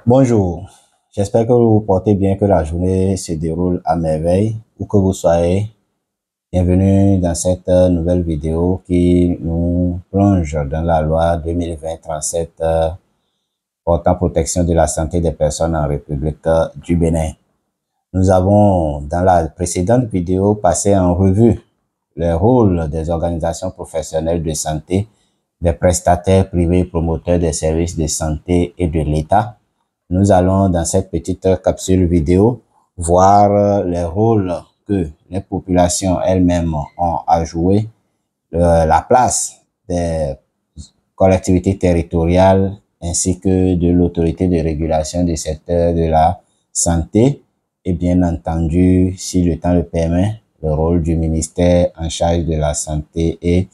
Bonjour, j'espère que vous vous portez bien, que la journée se déroule à merveille, où que vous soyez. Bienvenue dans cette nouvelle vidéo qui nous plonge dans la loi 2020-37 portant protection de la santé des personnes en République du Bénin. Nous avons, dans la précédente vidéo, passé en revue les rôles des organisations professionnelles de santé, des prestataires privés promoteurs des services de santé et de l'État. Nous allons, dans cette petite capsule vidéo, voir les rôles que les populations elles-mêmes ont à jouer, la place des collectivités territoriales ainsi que de l'autorité de régulation du secteur de la santé et bien entendu, si le temps le permet, le rôle du ministère en charge de la santé et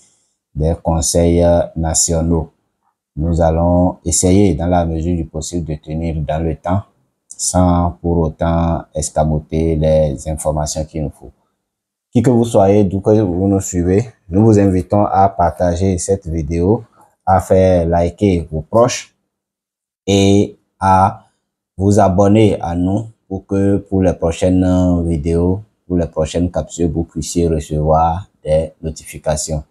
des conseils nationaux. Nous allons essayer, dans la mesure du possible, de tenir dans le temps sans pour autant escamoter les informations qu'il nous faut. Qui que vous soyez, d'où que vous nous suivez, nous vous invitons à partager cette vidéo, à faire liker vos proches et à vous abonner à nous pour que pour les prochaines vidéos, pour les prochaines capsules, vous puissiez recevoir des notifications.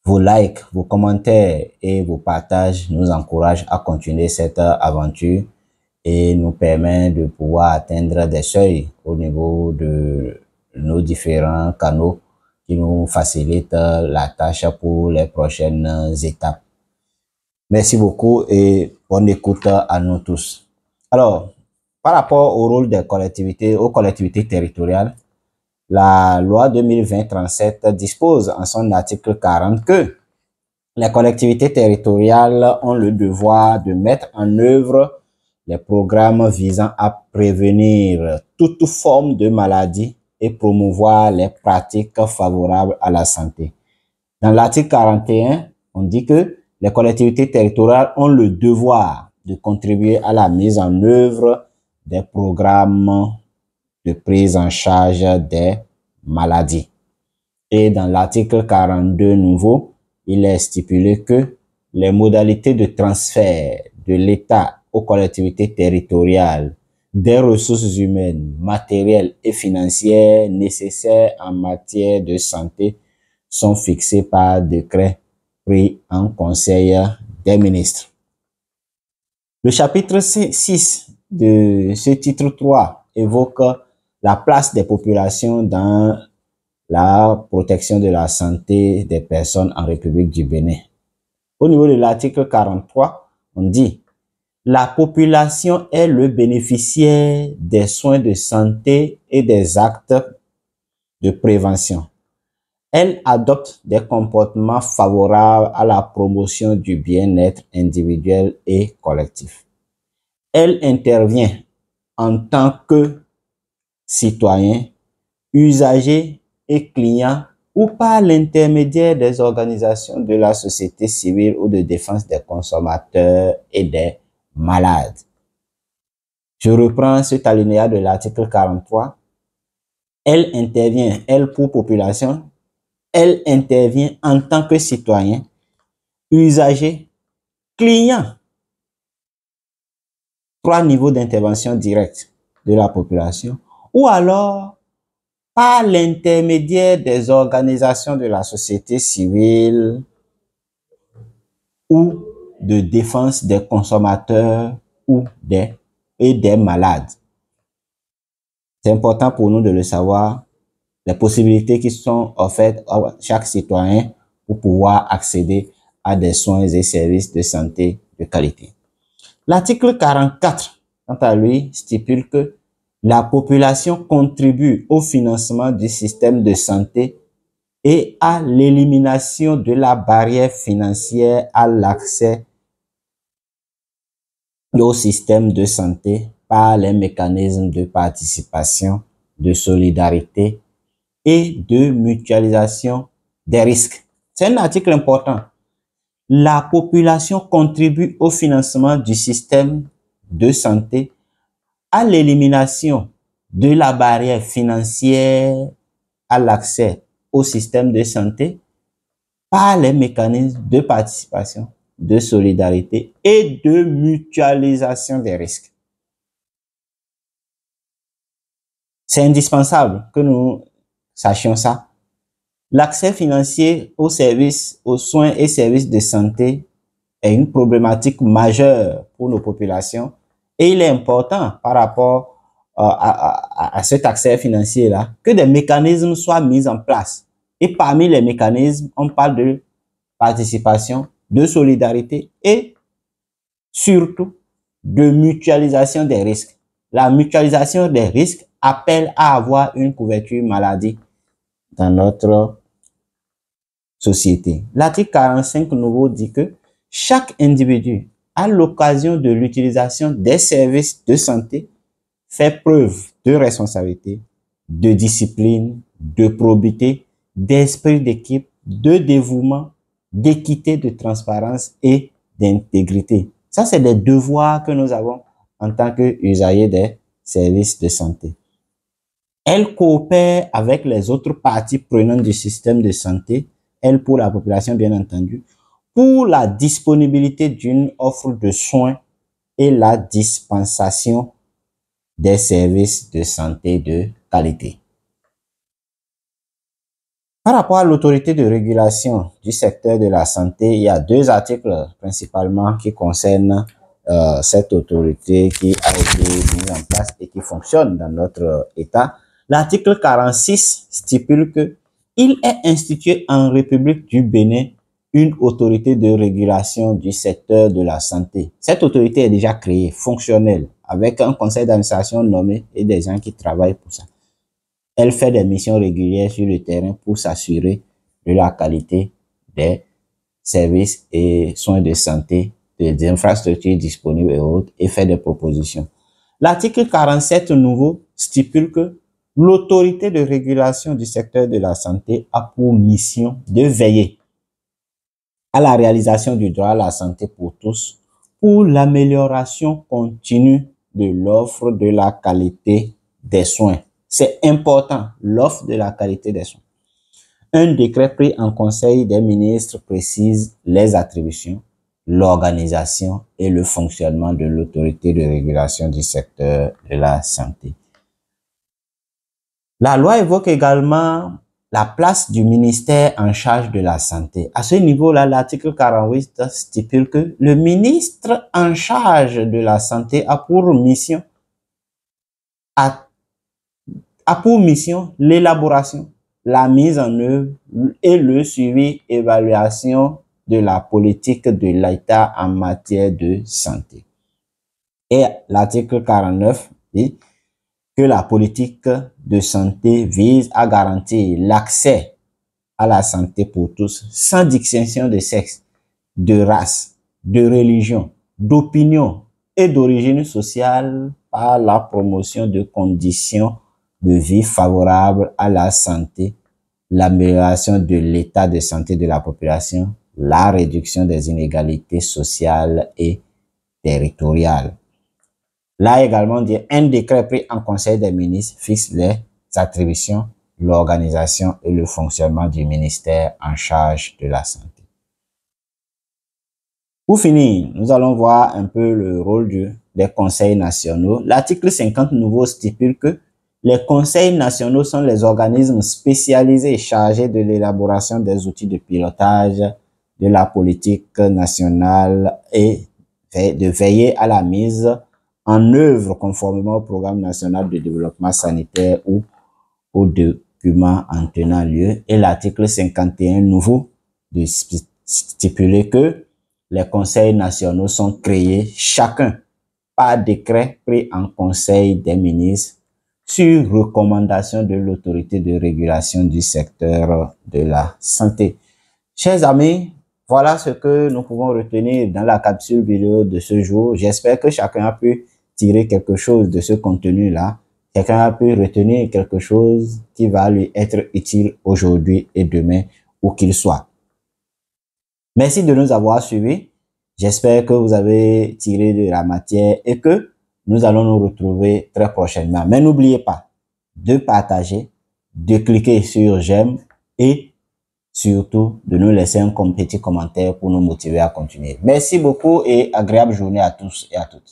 Vos likes, vos commentaires et vos partages nous encouragent à continuer cette aventure et nous permet de pouvoir atteindre des seuils au niveau de nos différents canaux qui nous facilitent la tâche pour les prochaines étapes. Merci beaucoup et bonne écoute à nous tous. Alors, par rapport au rôle des collectivités, aux collectivités territoriales, la loi 2020-37 dispose en son article 40 que les collectivités territoriales ont le devoir de mettre en œuvre les programmes visant à prévenir toute forme de maladie et promouvoir les pratiques favorables à la santé. Dans l'article 41, on dit que les collectivités territoriales ont le devoir de contribuer à la mise en œuvre des programmes de prise en charge des maladies. Et dans l'article 42 nouveau, il est stipulé que les modalités de transfert de l'État aux collectivités territoriales des ressources humaines, matérielles et financières nécessaires en matière de santé sont fixées par décret pris en Conseil des ministres. Le chapitre 6 de ce titre 3 évoque la place des populations dans la protection de la santé des personnes en République du Bénin. Au niveau de l'article 43, on dit « La population est le bénéficiaire des soins de santé et des actes de prévention. Elle adopte des comportements favorables à la promotion du bien-être individuel et collectif. Elle intervient en tant que citoyen, usager et client ou par l'intermédiaire des organisations de la société civile ou de défense des consommateurs et des malades. » Je reprends cet alinéa de l'article 43. Elle intervient, elle pour population, elle intervient en tant que citoyen, usager, client. 3 niveaux d'intervention directe de la population ou alors par l'intermédiaire des organisations de la société civile ou de défense des consommateurs ou des malades. C'est important pour nous de le savoir, les possibilités qui sont offertes à chaque citoyen pour pouvoir accéder à des soins et services de santé de qualité. L'article 44, quant à lui, stipule que la population contribue au financement du système de santé et à l'élimination de la barrière financière à l'accès au système de santé par les mécanismes de participation, de solidarité et de mutualisation des risques. C'est un article important. La population contribue au financement du système de santé, à l'élimination de la barrière financière à l'accès au système de santé par les mécanismes de participation, de solidarité et de mutualisation des risques. C'est indispensable que nous sachions ça. L'accès financier aux services, aux soins et services de santé est une problématique majeure pour nos populations et il est important par rapport à cet accès financier-là que des mécanismes soient mis en place. Et parmi les mécanismes, on parle de participation, de solidarité et surtout de mutualisation des risques. La mutualisation des risques appelle à avoir une couverture maladie dans notre société. L'article 45 nouveau dit que chaque individu, à l'occasion de l'utilisation des services de santé, fait preuve de responsabilité, de discipline, de probité, d'esprit d'équipe, de dévouement, d'équité, de transparence et d'intégrité. Ça, c'est des devoirs que nous avons en tant qu'usagers des services de santé. Elle coopère avec les autres parties prenantes du système de santé, elle pour la population bien entendu, pour la disponibilité d'une offre de soins et la dispensation des services de santé de qualité. Par rapport à l'autorité de régulation du secteur de la santé, il y a deux articles principalement qui concernent cette autorité qui a été mise en place et qui fonctionne dans notre État. L'article 46 stipule que il est institué en République du Bénin une autorité de régulation du secteur de la santé. Cette autorité est déjà créée, fonctionnelle, avec un conseil d'administration nommé et des gens qui travaillent pour ça. Elle fait des missions régulières sur le terrain pour s'assurer de la qualité des services et soins de santé, des infrastructures disponibles et autres, et fait des propositions. L'article 47 nouveau stipule que l'autorité de régulation du secteur de la santé a pour mission de veiller à la réalisation du droit à la santé pour tous, pour l'amélioration continue de l'offre de la qualité des soins. C'est important, l'offre de la qualité des soins. Un décret pris en Conseil des ministres précise les attributions, l'organisation et le fonctionnement de l'autorité de régulation du secteur de la santé. La loi évoque également la place du ministère en charge de la santé. À ce niveau-là, l'article 48 stipule que le ministre en charge de la santé a pour mission l'élaboration, la mise en œuvre et le suivi évaluation de la politique de l'État en matière de santé. Et l'article 49 dit que la politique de santé vise à garantir l'accès à la santé pour tous, sans distinction de sexe, de race, de religion, d'opinion et d'origine sociale par la promotion de conditions de vie favorables à la santé, l'amélioration de l'état de santé de la population, la réduction des inégalités sociales et territoriales. Là également, un décret pris en Conseil des ministres fixe les attributions, l'organisation et le fonctionnement du ministère en charge de la santé. Pour finir, nous allons voir un peu le rôle des conseils nationaux. L'article 50 nouveau stipule que les conseils nationaux sont les organismes spécialisés chargés de l'élaboration des outils de pilotage de la politique nationale et de veiller à la mise en œuvre conformément au programme national de développement sanitaire ou aux documents en tenant lieu. Et l'article 51 nouveau de stipuler que les conseils nationaux sont créés chacun par décret pris en Conseil des ministres sur recommandation de l'autorité de régulation du secteur de la santé. Chers amis, voilà ce que nous pouvons retenir dans la capsule vidéo de ce jour. J'espère que chacun a pu tirer quelque chose de ce contenu-là. Chacun a pu retenir quelque chose qui va lui être utile aujourd'hui et demain, où qu'il soit. Merci de nous avoir suivis. J'espère que vous avez tiré de la matière et que nous allons nous retrouver très prochainement. Mais n'oubliez pas de partager, de cliquer sur j'aime et surtout de nous laisser un petit commentaire pour nous motiver à continuer. Merci beaucoup et agréable journée à tous et à toutes.